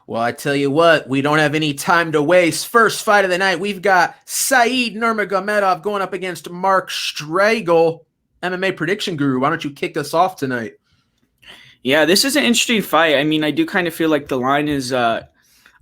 Well, I tell you what, we don't have any time to waste. First fight of the night, we've got Saeed Nurmagomedov going up against Mark Striegl, MMA prediction guru. Why don't you kick us off tonight? Yeah, this is an interesting fight. I mean, I do kind of feel like the line is a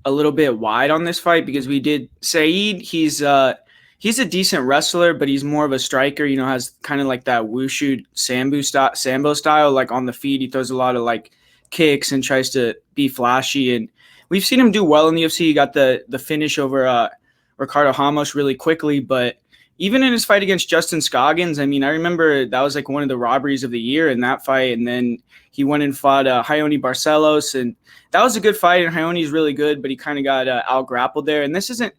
little bit wide on this fight because we did Saeed. He's a decent wrestler, but he's more of a striker. You know, has kind of like that wushu sambo style. Like on the feet, he throws a lot of like kicks and tries to be flashy. And we've seen him do well in the UFC. He got the finish over Ricardo Ramos really quickly, but even in his fight against Justin Scoggins, I mean, I remember that was like one of the robberies of the year in that fight. And then he went and fought Raoni Barcelos, and that was a good fight. And Raoni's really good, but he kind of got out-grappled there. And this is an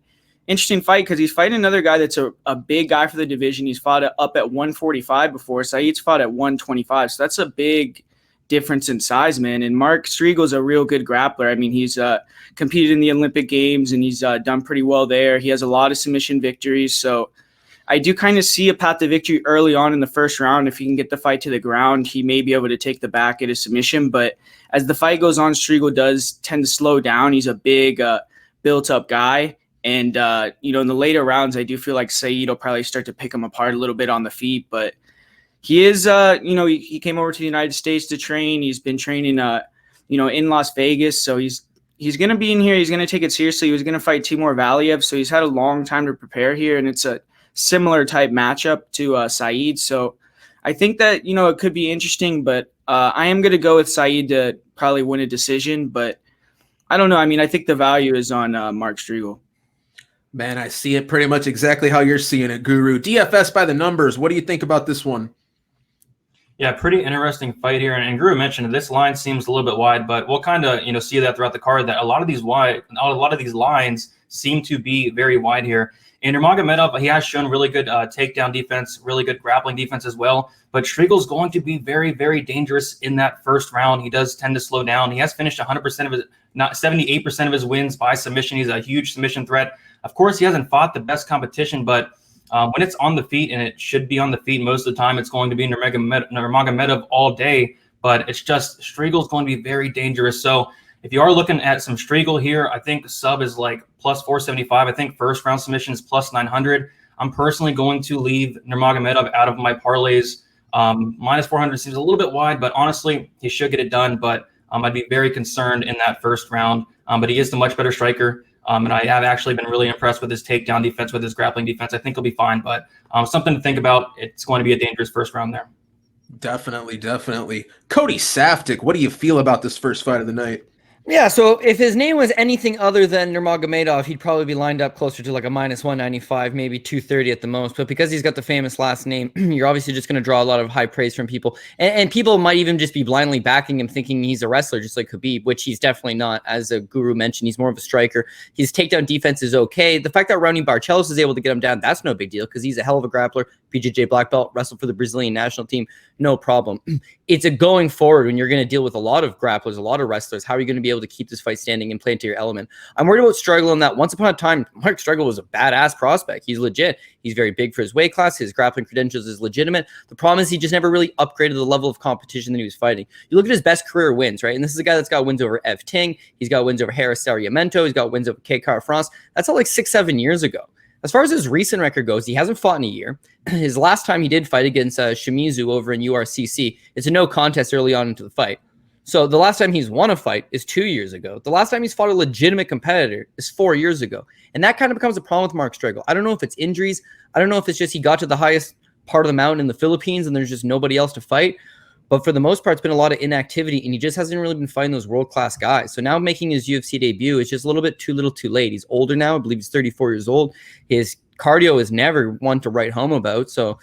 interesting fight because he's fighting another guy that's a big guy for the division. He's fought up at 145 before. Saeed's fought at 125. So that's a big difference in size, man. And Mark Striegel's a real good grappler. I mean, he's competed in the Olympic Games, and he's done pretty well there. He has a lot of submission victories. So I do kind of see a path to victory early on in the first round. If he can get the fight to the ground, he may be able to take the back at a submission. But as the fight goes on, Striegl does tend to slow down. He's a big, built-up guy. And, in the later rounds, I do feel like Saeed will probably start to pick him apart a little bit on the feet. But he is, he came over to the United States to train. He's been training, in Las Vegas. So he's going to be in here. He's going to take it seriously. He was going to fight Timur Valiev. So he's had a long time to prepare here. And it's a similar type matchup to Saeed. So I think that, it could be interesting, but I am going to go with Saeed to probably win a decision, but I don't know. I mean, I think the value is on Mark Striegl. Man, I see it pretty much exactly how you're seeing it, Guru. DFS by the numbers. What do you think about this one? Yeah, pretty interesting fight here. And Guru mentioned this line seems a little bit wide, but we'll kind of, see that throughout the card that a lot of these lines seem to be very wide here. And Nurmagomedov, he has shown really good takedown defense, really good grappling defense as well. But Striegel's going to be very, very dangerous in that first round. He does tend to slow down. He has finished 100% of his, not 78% of his wins by submission. He's a huge submission threat. Of course, he hasn't fought the best competition, but when it's on the feet, and it should be on the feet most of the time, it's going to be Nurmagomedov all day. But it's just Striegel's going to be very dangerous. So if you are looking at some Striegl here, I think sub is like plus 475. I think first round submission is plus 900. I'm personally going to leave Nurmagomedov out of my parlays. Minus 400 seems a little bit wide, but honestly, he should get it done. But I'd be very concerned in that first round. But he is the much better striker. And I have actually been really impressed with his takedown defense, with his grappling defense. I think he'll be fine, but something to think about. It's going to be a dangerous first round there. Definitely. Cody Saftik, what do you feel about this first fight of the night? Yeah, so if his name was anything other than Nurmagomedov, he'd probably be lined up closer to like a minus 195, maybe 230 at the most. But because he's got the famous last name, you're obviously just going to draw a lot of high praise from people. And people might even just be blindly backing him, thinking he's a wrestler, just like Khabib, which he's definitely not. As a Guru mentioned, he's more of a striker. His takedown defense is okay. The fact that Raoni Barcelos is able to get him down, that's no big deal because he's a hell of a grappler. BJJ black belt, wrestled for the Brazilian national team, no problem. It's a going forward when you're going to deal with a lot of grapplers, a lot of wrestlers. How are you going to be able to keep this fight standing and play into your element? I'm worried about Striegl in that. Once upon a time, Mark Striegl was a badass prospect. He's legit. He's very big for his weight class. His grappling credentials is legitimate. The problem is he just never really upgraded the level of competition that he was fighting. You look at his best career wins, right? And this is a guy that's got wins over Ev Ting. He's got wins over Harris Sarmiento. He's got wins over K. Kara France. That's all like 6-7 years ago. As far as his recent record goes, he hasn't fought in a year. His last time he did fight against Shimizu over in URCC, it's a no contest early on into the fight. So the last time he's won a fight is 2 years ago. The last time he's fought a legitimate competitor is 4 years ago. And that kind of becomes a problem with Mark Striegl. I don't know if it's injuries. I don't know if it's just he got to the highest part of the mountain in the Philippines and there's just nobody else to fight. But for the most part, it's been a lot of inactivity, and he just hasn't really been fighting those world-class guys. So now making his UFC debut is just a little bit too little too late. He's older now. I believe he's 34 years old. His cardio is never one to write home about. So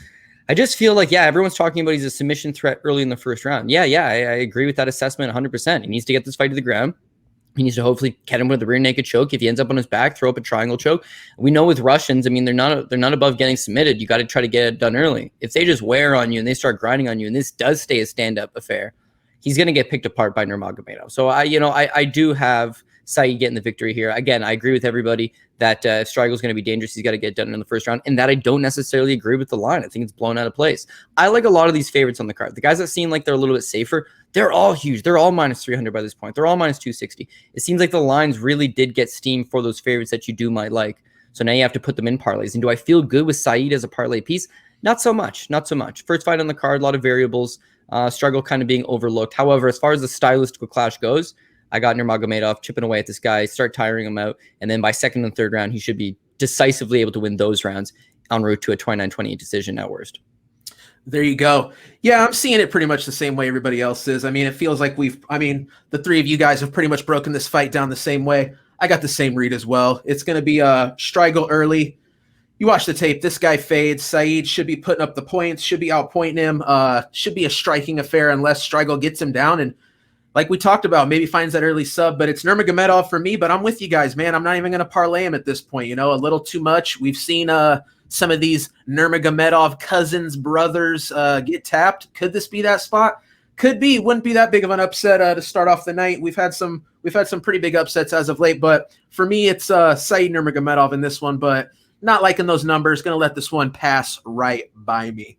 I just feel like, everyone's talking about he's a submission threat early in the first round. I agree with that assessment 100%. He needs to get this fight to the ground. He needs to hopefully get him with a rear naked choke. If he ends up on his back, throw up a triangle choke. We know with Russians, I mean, they're not above getting submitted. You got to try to get it done early. If they just wear on you and they start grinding on you, and this does stay a stand-up affair, he's going to get picked apart by Nurmagomedov. So I do have Saeed getting the victory here. Again, I agree with everybody that if Striegel's going to be dangerous, he's got to get it done in the first round, and that I don't necessarily agree with the line. I think it's blown out of place. I like a lot of these favorites on the card. The guys that seem like they're a little bit safer, they're all huge. They're all minus 300 by this point. They're all minus 260. It seems like the lines really did get steamed for those favorites that you might like. So now you have to put them in parlays. And do I feel good with Saeed as a parlay piece? Not so much. Not so much. First fight on the card, a lot of variables. Striegl kind of being overlooked. However, as far as the stylistical clash goes, I got Nurmagomedov chipping away at this guy, start tiring him out, and then by second and third round, he should be decisively able to win those rounds en route to a 29-28 decision at worst. There you go. Yeah, I'm seeing it pretty much the same way everybody else is. I mean, it feels like the three of you guys have pretty much broken this fight down the same way. I got the same read as well. It's going to be Striegl early. You watch the tape. This guy fades. Saeed should be putting up the points, should be outpointing him. Should be a striking affair unless Striegl gets him down. And like we talked about, maybe finds that early sub. But it's Nurmagomedov for me. But I'm with you guys, man. I'm not even going to parlay him at this point. A little too much. We've seen some of these Nurmagomedov cousins, brothers get tapped. Could this be that spot? Could be. Wouldn't be that big of an upset to start off the night. We've had some pretty big upsets as of late. But for me, it's Saeed Nurmagomedov in this one. But not liking those numbers. Going to let this one pass right by me.